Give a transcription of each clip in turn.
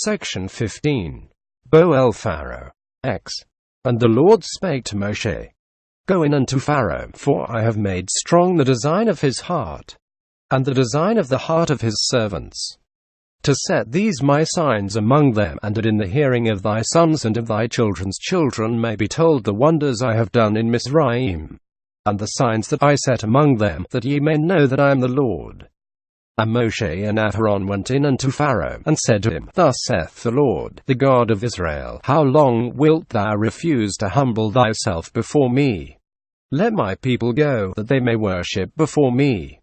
Section 15. Boel Pharoh. X. And the Lord spake to Moshe, Go in unto Pharoah, for I have made strong the design of his heart, and the design of the heart of his servants, to set these my signs among them, and that in the hearing of thy sons and of thy children's children may be told the wonders I have done in Mizraim, and the signs that I set among them, that ye may know that I am the Lord. And Moshe and Aaron went in unto Pharaoh, and said to him, Thus saith the Lord, the God of Israel, How long wilt thou refuse to humble thyself before me? Let my people go, that they may worship before me.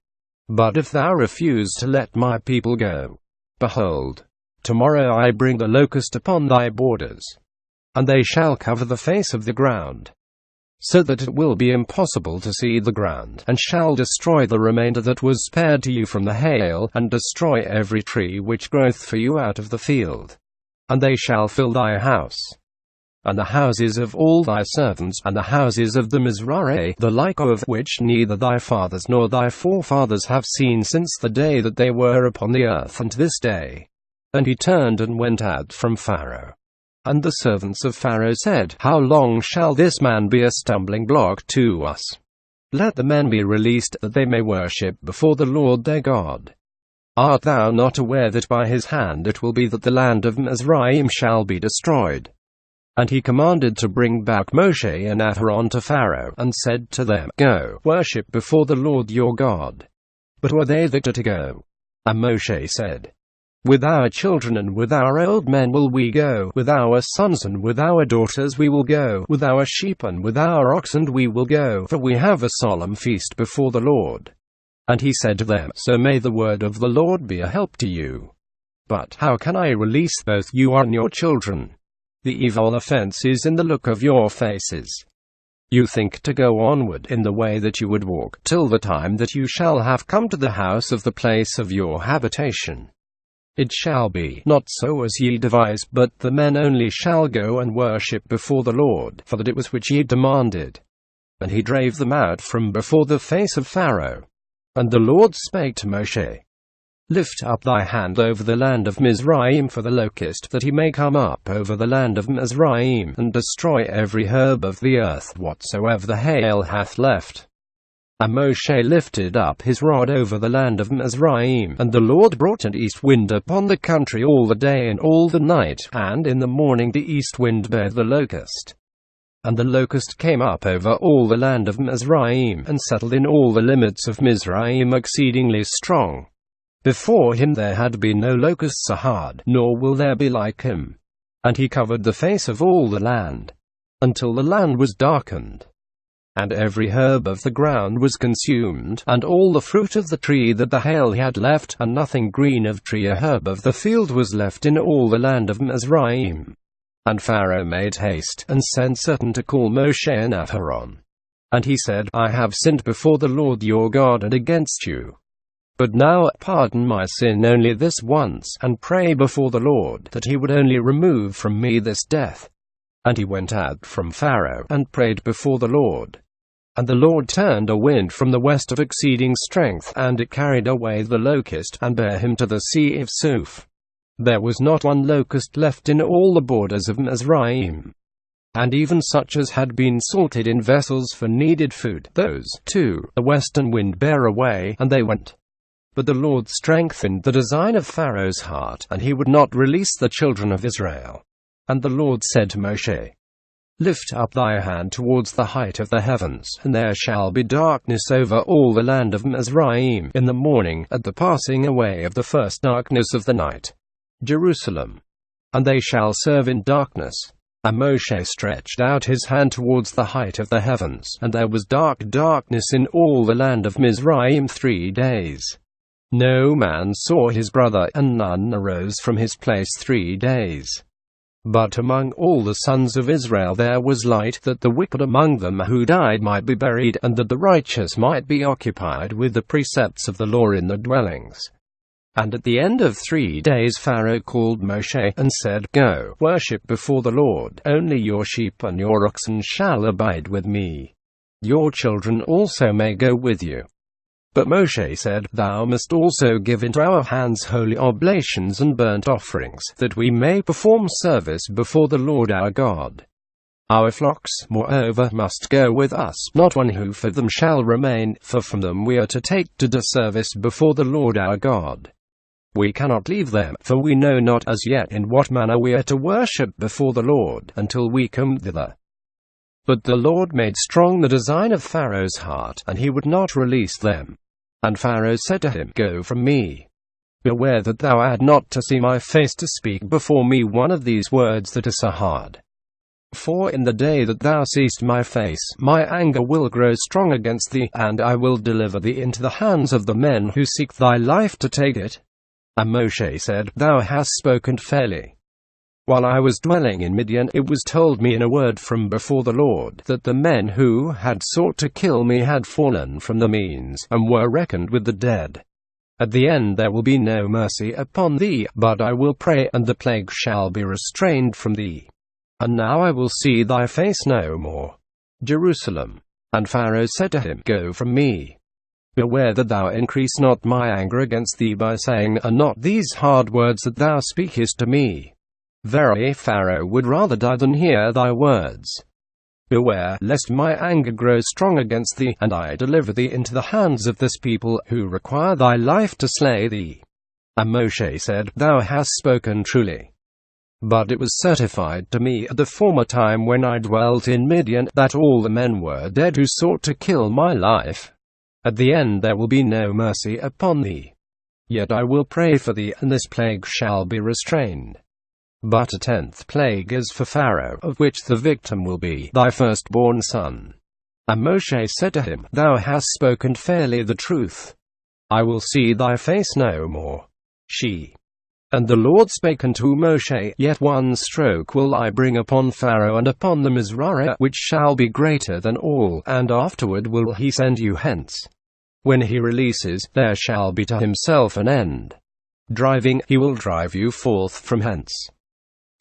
But if thou refuse to let my people go, behold, tomorrow I bring the locust upon thy borders, and they shall cover the face of the ground, so that it will be impossible to see the ground, and shall destroy the remainder that was spared to you from the hail, and destroy every tree which groweth for you out of the field. And they shall fill thy house, and the houses of all thy servants, and the houses of the Mizraim, the like of which neither thy fathers nor thy forefathers have seen since the day that they were upon the earth unto this day. And he turned and went out from Pharaoh. And the servants of Pharaoh said, How long shall this man be a stumbling block to us? Let the men be released, that they may worship before the Lord their God. Art thou not aware that by his hand it will be that the land of Mizraim shall be destroyed? And he commanded to bring back Moshe and Aaron to Pharaoh, and said to them, Go, worship before the Lord your God. But were they that are to go? And Moshe said, With our children and with our old men will we go, with our sons and with our daughters we will go, with our sheep and with our oxen we will go, for we have a solemn feast before the Lord. And he said to them, So may the word of the Lord be a help to you. But how can I release both you and your children? The evil offense is in the look of your faces. You think to go onward in the way that you would walk, till the time that you shall have come to the house of the place of your habitation. It shall be not so as ye devise, but the men only shall go and worship before the Lord, for that it was which ye demanded. And he drave them out from before the face of Pharaoh. And the Lord spake to Moshe, Lift up thy hand over the land of Mizraim for the locust, that he may come up over the land of Mizraim, and destroy every herb of the earth whatsoever the hail hath left. And Moshe lifted up his rod over the land of Mizraim, and the Lord brought an east wind upon the country all the day and all the night, and in the morning the east wind bare the locust. And the locust came up over all the land of Mizraim, and settled in all the limits of Mizraim exceedingly strong. Before him there had been no locust so hard, nor will there be like him. And he covered the face of all the land, until the land was darkened. And every herb of the ground was consumed, and all the fruit of the tree that the hail had left, and nothing green of tree or herb of the field was left in all the land of Mizraim. And Pharaoh made haste, and sent certain to call Moshe and Aaron. And he said, I have sinned before the Lord your God and against you. But now pardon my sin only this once, and pray before the Lord, that he would only remove from me this death. And he went out from Pharaoh, and prayed before the Lord. And the Lord turned a wind from the west of exceeding strength, and it carried away the locust, and bare him to the sea of Suf. There was not one locust left in all the borders of Mizraim. And even such as had been salted in vessels for needed food, those, too, the western wind bare away, and they went. But the Lord strengthened the design of Pharaoh's heart, and he would not release the children of Israel. And the Lord said to Moshe, Lift up thy hand towards the height of the heavens, and there shall be darkness over all the land of Mizraim in the morning, at the passing away of the first darkness of the night. Jerusalem. And they shall serve in darkness. And Moshe stretched out his hand towards the height of the heavens, and there was darkness in all the land of Mizraim 3 days. No man saw his brother, and none arose from his place 3 days. But among all the sons of Israel there was light, that the wicked among them who died might be buried, and that the righteous might be occupied with the precepts of the law in the dwellings. And at the end of 3 days Pharaoh called Moshe, and said, Go, worship before the Lord, only your sheep and your oxen shall abide with me. Your children also may go with you. But Moshe said, Thou must also give into our hands holy oblations and burnt offerings, that we may perform service before the Lord our God. Our flocks, moreover, must go with us, not one hoof of them shall remain, for from them we are to take to do service before the Lord our God. We cannot leave them, for we know not as yet in what manner we are to worship before the Lord, until we come thither. But the Lord made strong the design of Pharaoh's heart, and he would not release them. And Pharaoh said to him, Go from me. Beware that thou add not to see my face to speak before me one of these words that are so hard. For in the day that thou seest my face, my anger will grow strong against thee, and I will deliver thee into the hands of the men who seek thy life to take it. And Moshe said, Thou hast spoken fairly. While I was dwelling in Midian, it was told me in a word from before the Lord, that the men who had sought to kill me had fallen from the means, and were reckoned with the dead. At the end there will be no mercy upon thee, but I will pray, and the plague shall be restrained from thee. And now I will see thy face no more. Jerusalem. And Pharaoh said to him, Go from me. Beware that thou increase not my anger against thee by saying, Are not these hard words that thou speakest to me? Verily Pharaoh would rather die than hear thy words. Beware, lest my anger grow strong against thee, and I deliver thee into the hands of this people, who require thy life to slay thee. And Moshe said, Thou hast spoken truly. But it was certified to me at the former time when I dwelt in Midian, that all the men were dead who sought to kill my life. At the end there will be no mercy upon thee. Yet I will pray for thee, and this plague shall be restrained. But a 10th plague is for Pharaoh, of which the victim will be thy firstborn son. And Moshe said to him, Thou hast spoken fairly the truth. I will see thy face no more. She. And the Lord spake unto Moshe, Yet one stroke will I bring upon Pharaoh and upon the Mizraim, which shall be greater than all, and afterward will he send you hence. When he releases, there shall be to himself an end. Driving, he will drive you forth from hence.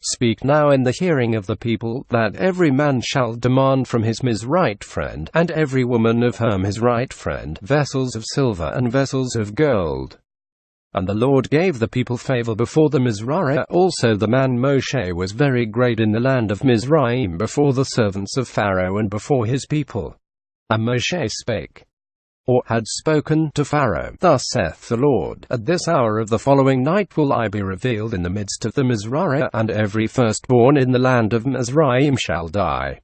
Speak now in the hearing of the people, that every man shall demand from his Mizraite friend, and every woman of her Mizraite friend, vessels of silver and vessels of gold. And the Lord gave the people favor before the Mizraim. Also the man Moshe was very great in the land of Mizraim before the servants of Pharaoh and before his people. And Moshe spake, or had spoken to Pharaoh, Thus saith the Lord, At this hour of the following night will I be revealed in the midst of the Mizraim, and every firstborn in the land of Mizraim shall die.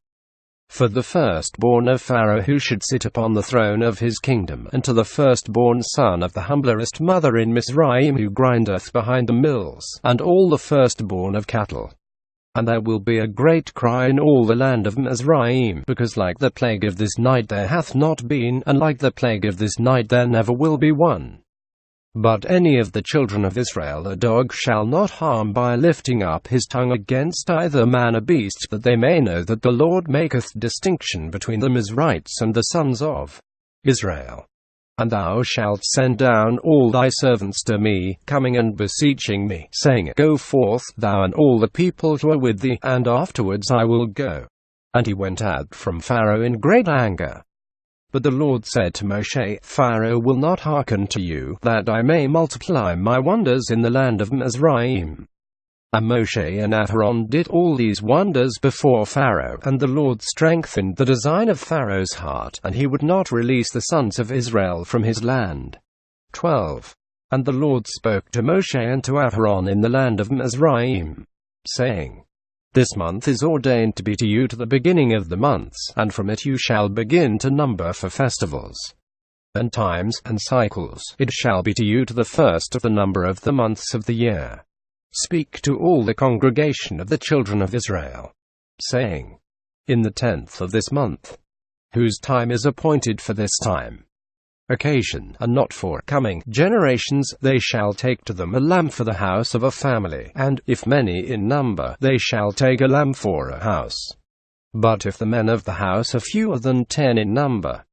For the firstborn of Pharaoh who should sit upon the throne of his kingdom, and to the firstborn son of the humblest mother in Mizraim who grindeth behind the mills, and all the firstborn of cattle. And there will be a great cry in all the land of Mizraim, because like the plague of this night there hath not been, and like the plague of this night there never will be one. But any of the children of Israel a dog shall not harm by lifting up his tongue against either man or beast, that they may know that the Lord maketh distinction between the Mizraites and the sons of Israel. And thou shalt send down all thy servants to me, coming and beseeching me, saying, Go forth, thou and all the people who are with thee, and afterwards I will go. And he went out from Pharaoh in great anger. But the Lord said to Moshe, Pharaoh will not hearken to you, that I may multiply my wonders in the land of Mizraim. And Moshe and Aaron did all these wonders before Pharaoh, and the Lord strengthened the design of Pharaoh's heart, and he would not release the sons of Israel from his land. 12. And the Lord spoke to Moshe and to Aaron in the land of Mizraim, saying, This month is ordained to be to you to the beginning of the months, and from it you shall begin to number for festivals, and times, and cycles. It shall be to you to the first of the number of the months of the year. Speak to all the congregation of the children of Israel, saying, In the 10th of this month, whose time is appointed for this time, occasion, and not for coming generations, they shall take to them a lamb for the house of a family, and, if many in number, they shall take a lamb for a house. But if the men of the house are fewer than 10 in number,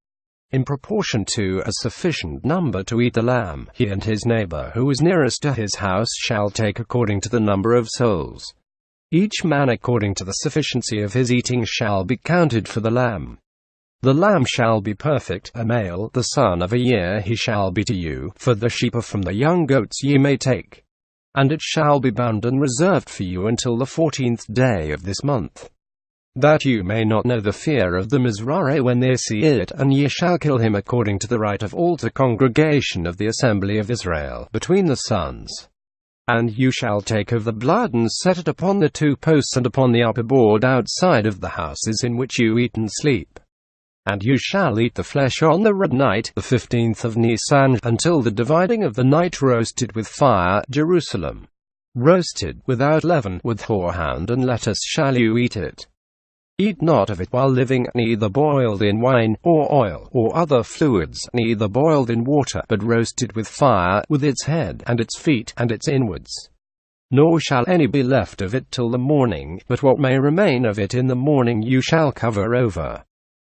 in proportion to a sufficient number to eat the lamb, he and his neighbor who is nearest to his house shall take according to the number of souls. Each man according to the sufficiency of his eating shall be counted for the lamb. The lamb shall be perfect, a male, the son of a year he shall be to you. For the sheep from the young goats ye may take. And it shall be bound and reserved for you until the 14th day of this month, that you may not know the fear of the Mizraim when they see it, and ye shall kill him according to the right of all the congregation of the assembly of Israel between the sons. And you shall take of the blood and set it upon the 2 posts and upon the upper board outside of the houses in which you eat and sleep. And you shall eat the flesh on the red night, the 15th of Nisan, until the dividing of the night, roasted with fire, Jerusalem. Roasted, without leaven, with horehound and lettuce shall you eat it. Eat not of it while living, neither boiled in wine, or oil, or other fluids, neither boiled in water, but roasted with fire, with its head, and its feet, and its inwards. Nor shall any be left of it till the morning, but what may remain of it in the morning you shall cover over.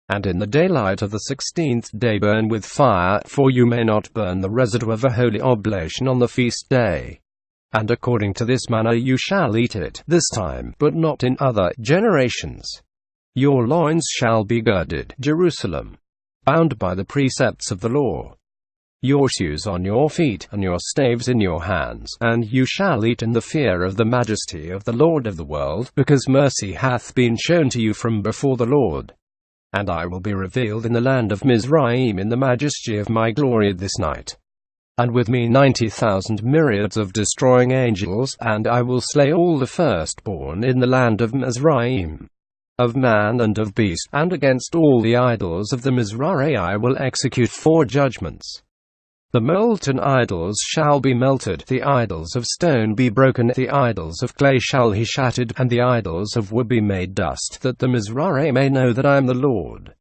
And in the daylight of the 16th day burn with fire, for you may not burn the residue of a holy oblation on the feast day. And according to this manner you shall eat it this time, but not in other generations. Your loins shall be girded, Jerusalem, bound by the precepts of the law. Your shoes on your feet, and your staves in your hands, and you shall eat in the fear of the majesty of the Lord of the world, because mercy hath been shown to you from before the Lord. And I will be revealed in the land of Mizraim in the majesty of my glory this night. And with me 90,000 myriads of destroying angels, and I will slay all the firstborn in the land of Mizraim, of man and of beast, and against all the idols of the Mizraim I will execute 4 judgments. The molten idols shall be melted, the idols of stone be broken, the idols of clay shall he shattered, and the idols of wood be made dust, that the Mizraim may know that I am the Lord.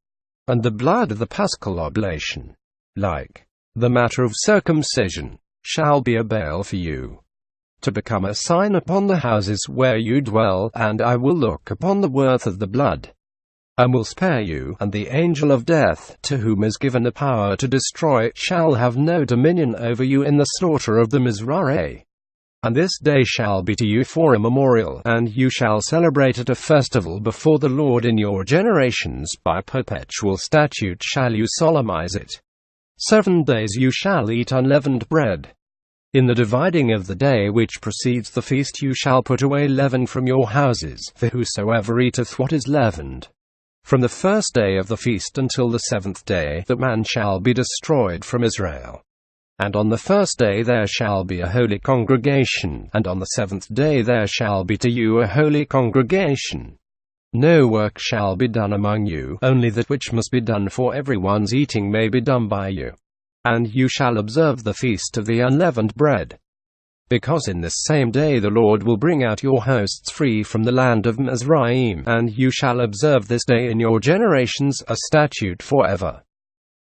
And the blood of the paschal oblation, like the matter of circumcision, shall be a bail for you, to become a sign upon the houses where you dwell, and I will look upon the worth of the blood, and will spare you, and the angel of death, to whom is given the power to destroy, shall have no dominion over you in the slaughter of the Mizraim. And this day shall be to you for a memorial, and you shall celebrate it a festival before the Lord in your generations, by perpetual statute shall you solemnize it. 7 days you shall eat unleavened bread. In the dividing of the day which precedes the feast you shall put away leaven from your houses, for whosoever eateth what is leavened, from the first day of the feast until the 7th day, that man shall be destroyed from Israel. And on the first day there shall be a holy congregation, and on the 7th day there shall be to you a holy congregation. No work shall be done among you, only that which must be done for everyone's eating may be done by you. And you shall observe the feast of the unleavened bread, because in this same day the Lord will bring out your hosts free from the land of Mizraim, and you shall observe this day in your generations, a statute forever.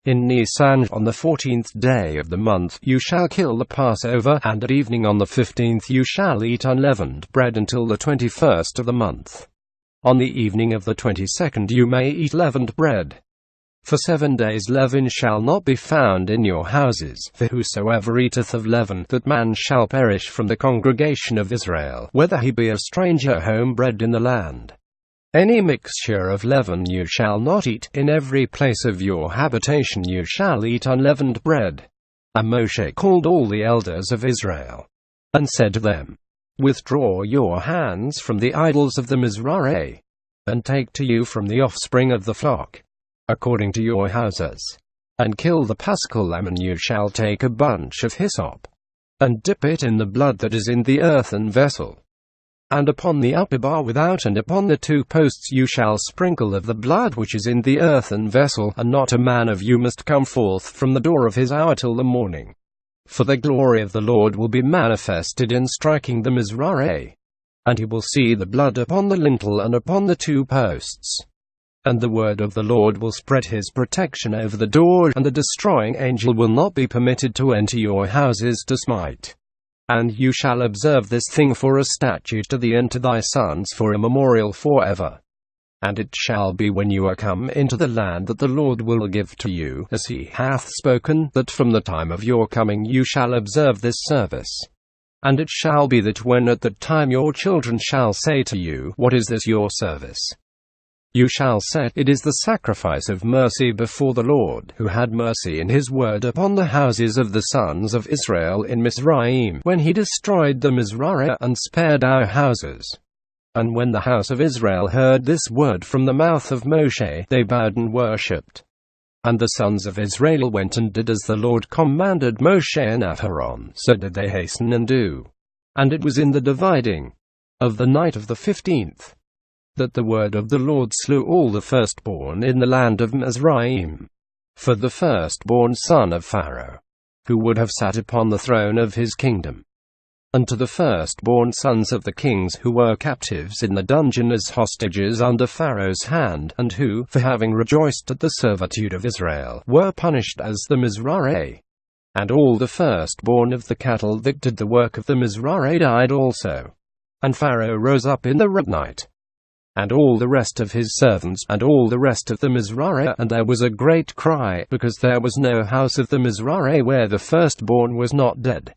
In Nisan, on the 14th day of the month, you shall kill the Passover, and at evening on the 15th you shall eat unleavened bread until the 21st of the month. On the evening of the 22nd you may eat leavened bread. For 7 days leaven shall not be found in your houses, for whosoever eateth of leaven, that man shall perish from the congregation of Israel, whether he be a stranger home-bred in the land. Any mixture of leaven you shall not eat, in every place of your habitation you shall eat unleavened bread. And Moshe called all the elders of Israel, and said to them, Withdraw your hands from the idols of the Mizraim, and take to you from the offspring of the flock, according to your houses, and kill the paschal lamb, and you shall take a bunch of hyssop, and dip it in the blood that is in the earthen vessel. And upon the upper bar without and upon the 2 posts you shall sprinkle of the blood which is in the earthen vessel, and not a man of you must come forth from the door of his hour till the morning. For the glory of the Lord will be manifested in striking the Mizraim, and he will see the blood upon the lintel and upon the 2 posts. And the word of the Lord will spread his protection over the door, and the destroying angel will not be permitted to enter your houses to smite. And you shall observe this thing for a statute to thee and to thy sons for a memorial forever. And it shall be when you are come into the land that the Lord will give to you, as he hath spoken, that from the time of your coming you shall observe this service. And it shall be that when at that time your children shall say to you, What is this your service? You shall say, it is the sacrifice of mercy before the Lord, who had mercy in his word upon the houses of the sons of Israel in Mizraim, when he destroyed the Mizraim and spared our houses. And when the house of Israel heard this word from the mouth of Moshe, they bowed and worshipped. And the sons of Israel went and did as the Lord commanded Moshe and Aaron, so did they hasten and do. And it was in the dividing of the night of the 15th that the word of the Lord slew all the firstborn in the land of Mizraim. For the firstborn son of Pharoah, who would have sat upon the throne of his kingdom, and to the firstborn sons of the kings who were captives in the dungeon as hostages under Pharaoh's hand, and who, for having rejoiced at the servitude of Israel, were punished as the Mizraim. And all the firstborn of the cattle that did the work of the Mizraim died also. And Pharaoh rose up in the night, and all the rest of his servants, and all the rest of the Mizraim, and there was a great cry, because there was no house of the Mizraim where the firstborn was not dead.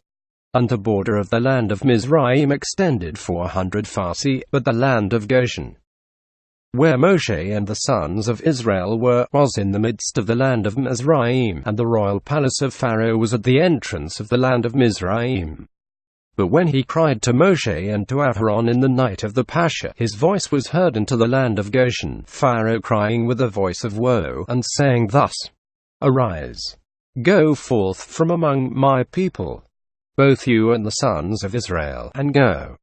And the border of the land of Mizraim extended 400 farsi, but the land of Goshen, where Moshe and the sons of Israel were, was in the midst of the land of Mizraim, and the royal palace of Pharaoh was at the entrance of the land of Mizraim. But when he cried to Moshe and to Aaron in the night of the Pascha, his voice was heard into the land of Goshen, Pharaoh crying with a voice of woe, and saying thus, Arise, go forth from among my people, both you and the sons of Israel, and go.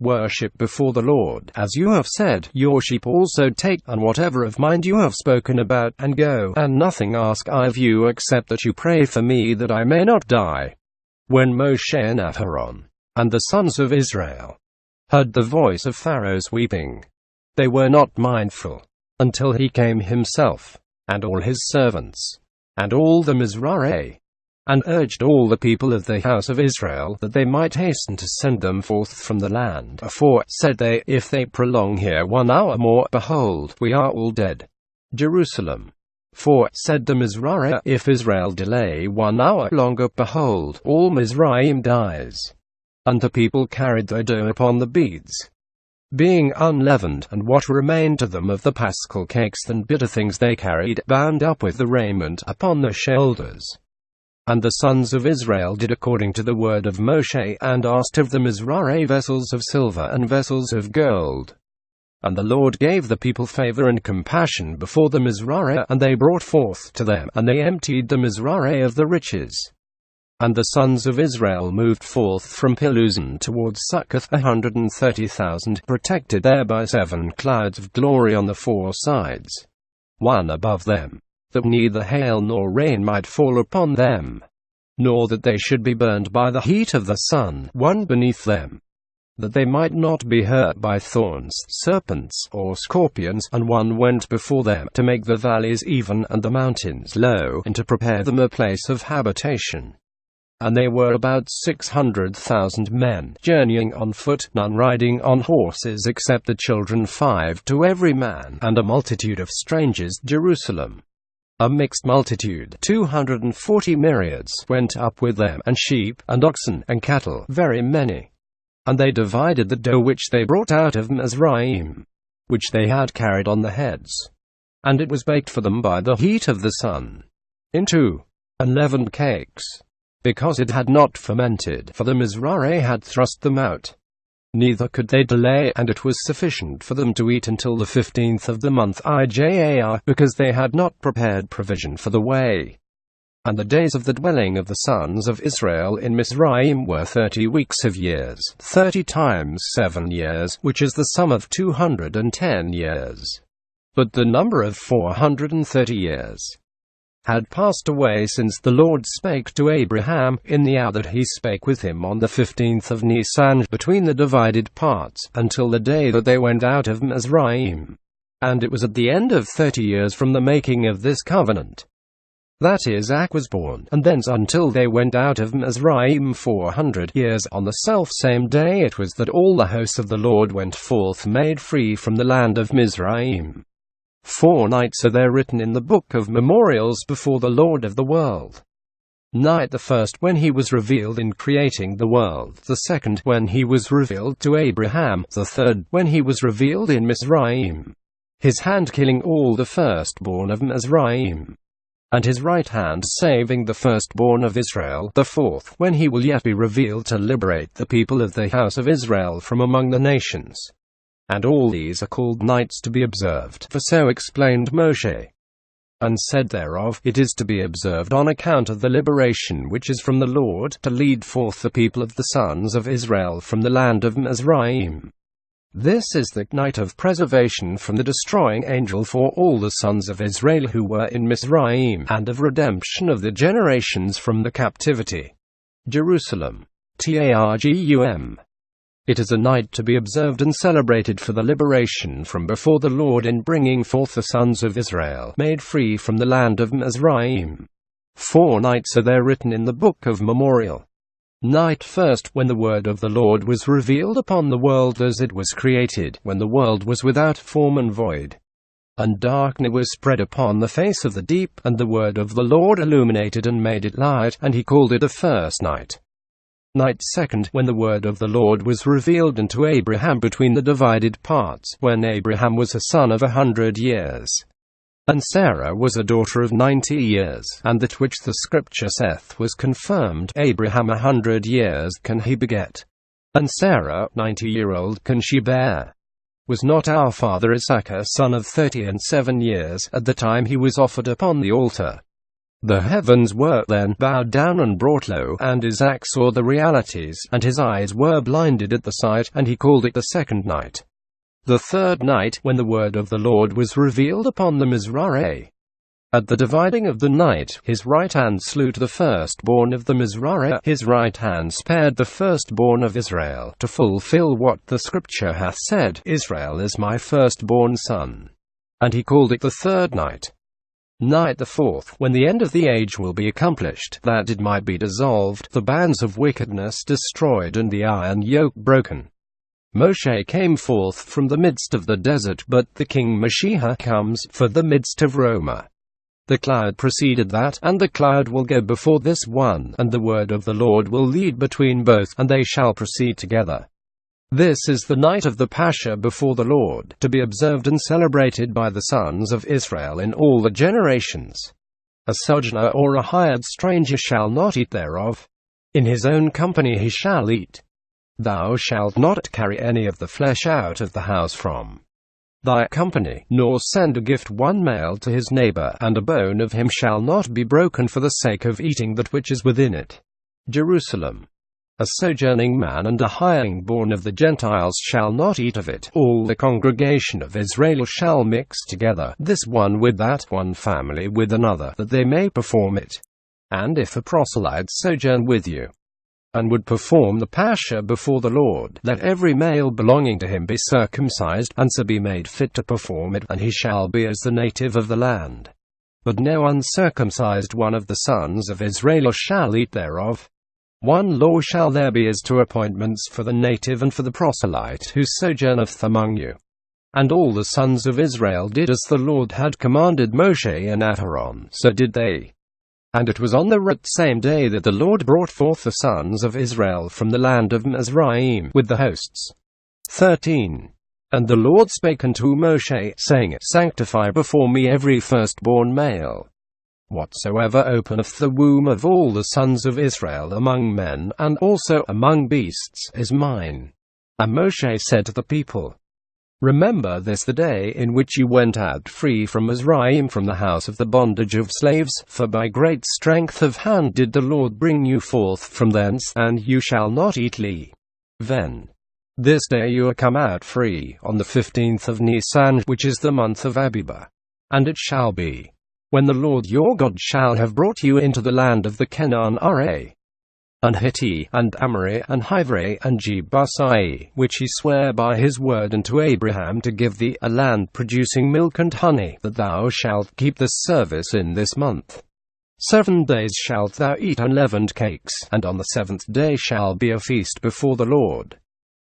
Worship before the Lord, as you have said, your sheep also take, and whatever of mind you have spoken about, and go, and nothing ask I of you except that you pray for me that I may not die. When Moshe and Aaron, and the sons of Israel, heard the voice of Pharaoh's weeping, they were not mindful, until he came himself, and all his servants, and all the Mizraim, and urged all the people of the house of Israel that they might hasten to send them forth from the land. For, said they, if they prolong here 1 hour more, behold, we are all dead. Jerusalem. For, said the Mizraim, if Israel delay 1 hour longer, behold, all Mizraim dies. And the people carried their dough upon the beads, being unleavened, and what remained to them of the paschal cakes and bitter things they carried, bound up with the raiment, upon their shoulders. And the sons of Israel did according to the word of Moshe, and asked of the Mizraim vessels of silver and vessels of gold. And the Lord gave the people favor and compassion before the Mizraim, and they brought forth to them, and they emptied the Mizraim of the riches. And the sons of Israel moved forth from Piluzan towards Succoth 130,000, protected there by 7 clouds of glory on the 4 sides, one above them, that neither hail nor rain might fall upon them, nor that they should be burned by the heat of the sun, one beneath them, that they might not be hurt by thorns, serpents, or scorpions, and one went before them, to make the valleys even and the mountains low, and to prepare them a place of habitation. And they were about 600,000 men, journeying on foot, none riding on horses except the children 5 to every man, and a multitude of strangers. Jerusalem, a mixed multitude, 240 myriads, went up with them, and sheep, and oxen, and cattle, very many. And they divided the dough which they brought out of Mizraim, which they had carried on the heads, and it was baked for them by the heat of the sun, into unleavened cakes, because it had not fermented, for the Mizraim had thrust them out. Neither could they delay, and it was sufficient for them to eat until the 15th of the month Ijar, because they had not prepared provision for the way. And the days of the dwelling of the sons of Israel in Mizraim were 30 weeks of years, 30 times 7 years, which is the sum of 210 years. But the number of 430 years had passed away since the Lord spake to Abraham, in the hour that he spake with him on the 15th of Nisan, between the divided parts, until the day that they went out of Mizraim. And it was at the end of 30 years from the making of this covenant that Isaac was born, and thence until they went out of Mizraim 400 years. On the selfsame day it was that all the hosts of the Lord went forth made free from the land of Mizraim. 4 nights are there written in the book of memorials before the Lord of the world. Night the first, when he was revealed in creating the world; the second, when he was revealed to Abraham; the third, when he was revealed in Mizraim. his hand killing all the firstborn of Mizraim, and his right hand saving the firstborn of Israel, the fourth, when he will yet be revealed to liberate the people of the house of Israel from among the nations. And all these are called nights to be observed, for so explained Moshe, and said thereof, it is to be observed on account of the liberation which is from the Lord, to lead forth the people of the sons of Israel from the land of Mizraim. This is the night of preservation from the destroying angel for all the sons of Israel who were in Mizraim, and of redemption of the generations from the captivity. Jerusalem. Targum. It is a night to be observed and celebrated for the liberation from before the Lord in bringing forth the sons of Israel, made free from the land of Mizraim. 4 nights are there written in the book of memorial. Night first, when the word of the Lord was revealed upon the world as it was created, when the world was without form and void, and darkness was spread upon the face of the deep, and the word of the Lord illuminated and made it light, and he called it the first night. Night second, when the word of the Lord was revealed unto Abraham between the divided parts, when Abraham was a son of 100 years, and Sarah was a daughter of 90 years, and that which the scripture saith was confirmed, Abraham 100 years can he beget, and Sarah 90-year-old can she bear. Was not our father Isaac a son of 37 years, at the time he was offered upon the altar? The heavens were then bowed down and brought low, and Isaac saw the realities, and his eyes were blinded at the sight, and he called it the second night. The third night, when the word of the Lord was revealed upon the Mizraim. At the dividing of the night, his right hand slew the firstborn of the Mizraim, his right hand spared the firstborn of Israel, to fulfill what the scripture hath said, Israel is my firstborn son. And he called it the third night. Night the fourth, when the end of the age will be accomplished, that it might be dissolved, the bands of wickedness destroyed, and the iron yoke broken. Moshe came forth from the midst of the desert, but the king Mashiach comes for the midst of Roma. The cloud preceded that, and the cloud will go before this one, and the word of the Lord will lead between both, and they shall proceed together. This is the night of the Pascha before the Lord, to be observed and celebrated by the sons of Israel in all the generations. A sojourner or a hired stranger shall not eat thereof. In his own company he shall eat. Thou shalt not carry any of the flesh out of the house from thy company, nor send a gift one male to his neighbor, and a bone of him shall not be broken for the sake of eating that which is within it. Jerusalem. A sojourning man and a hireling born of the Gentiles shall not eat of it. All the congregation of Israel shall mix together, this one with that, one family with another, that they may perform it. And if a proselyte sojourn with you, and would perform the Pascha before the Lord, let every male belonging to him be circumcised, and so be made fit to perform it, and he shall be as the native of the land. But no uncircumcised one of the sons of Israel shall eat thereof. One law shall there be as to appointments for the native and for the proselyte who sojourneth among you. And all the sons of Israel did as the Lord had commanded Moshe and Aaron, so did they. And it was on the same day that the Lord brought forth the sons of Israel from the land of Mizraim, with the hosts. 13. And the Lord spake unto Moshe, saying, Sanctify before me every firstborn male. Whatsoever openeth the womb of all the sons of Israel among men, and also among beasts, is mine. And Moshe said to the people, Remember this the day in which you went out free from Mizraim, from the house of the bondage of slaves, for by great strength of hand did the Lord bring you forth from thence, and you shall not eat leaven. This day you are come out free, on the 15th of Nisan, which is the month of Abib. And it shall be, when the Lord your God shall have brought you into the land of the Canaanite, and Hittite, and Amorite, and Hivite, and Jebusite, which he sware by his word unto Abraham to give thee, a land producing milk and honey, that thou shalt keep this service in this month. 7 days shalt thou eat unleavened cakes, and on the 7th day shall be a feast before the Lord.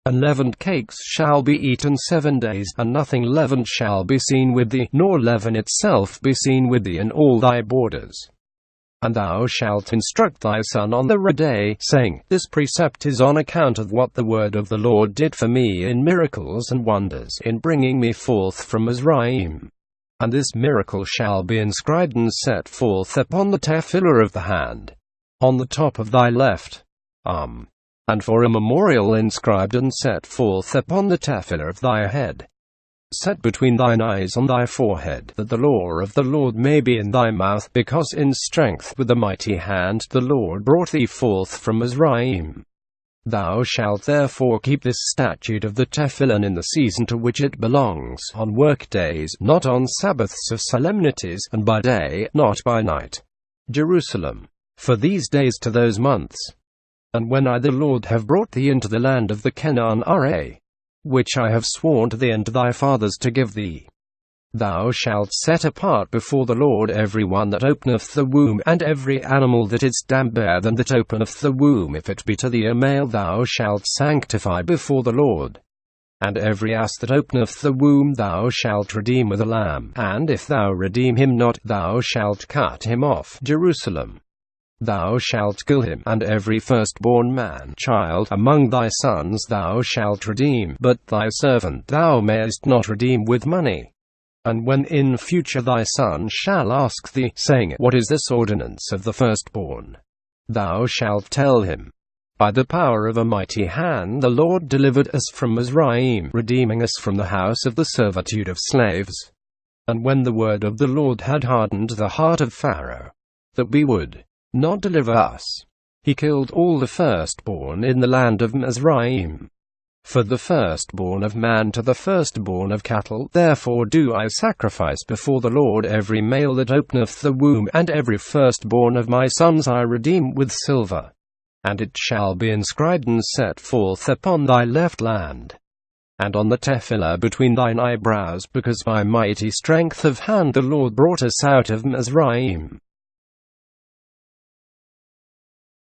Unleavened cakes shall be eaten 7 days, and nothing leavened shall be seen with thee, nor leaven itself be seen with thee in all thy borders. And thou shalt instruct thy son on the day, saying, This precept is on account of what the word of the Lord did for me in miracles and wonders in bringing me forth from Mizraim. And this miracle shall be inscribed and set forth upon the tefillah of the hand, on the top of thy left arm, and for a memorial inscribed and set forth upon the tefillah of thy head, set between thine eyes on thy forehead, that the law of the Lord may be in thy mouth, because in strength with a mighty hand the Lord brought thee forth from Mizraim. Thou shalt therefore keep this statute of the tefillin in the season to which it belongs, on work days, not on Sabbaths of solemnities, and by day, not by night. Jerusalem. For these days to those months. And when I the Lord have brought thee into the land of the Canaan, which I have sworn to thee and to thy fathers to give thee, thou shalt set apart before the Lord every one that openeth the womb, and every animal that is damned and that openeth the womb, if it be to thee a male, thou shalt sanctify before the Lord. And every ass that openeth the womb thou shalt redeem with a lamb, and if thou redeem him not, thou shalt cut him off. Jerusalem. Thou shalt kill him, and every firstborn man child among thy sons thou shalt redeem, but thy servant thou mayest not redeem with money. And when in future thy son shall ask thee, saying, What is this ordinance of the firstborn? Thou shalt tell him, By the power of a mighty hand the Lord delivered us from Mizraim, redeeming us from the house of the servitude of slaves. And when the word of the Lord had hardened the heart of Pharaoh, that we would not deliver us, he killed all the firstborn in the land of Mizraim. For the firstborn of man to the firstborn of cattle, therefore do I sacrifice before the Lord every male that openeth the womb, and every firstborn of my sons I redeem with silver. And it shall be inscribed and set forth upon thy left hand, and on the tefillah between thine eyebrows, because by mighty strength of hand the Lord brought us out of Mizraim.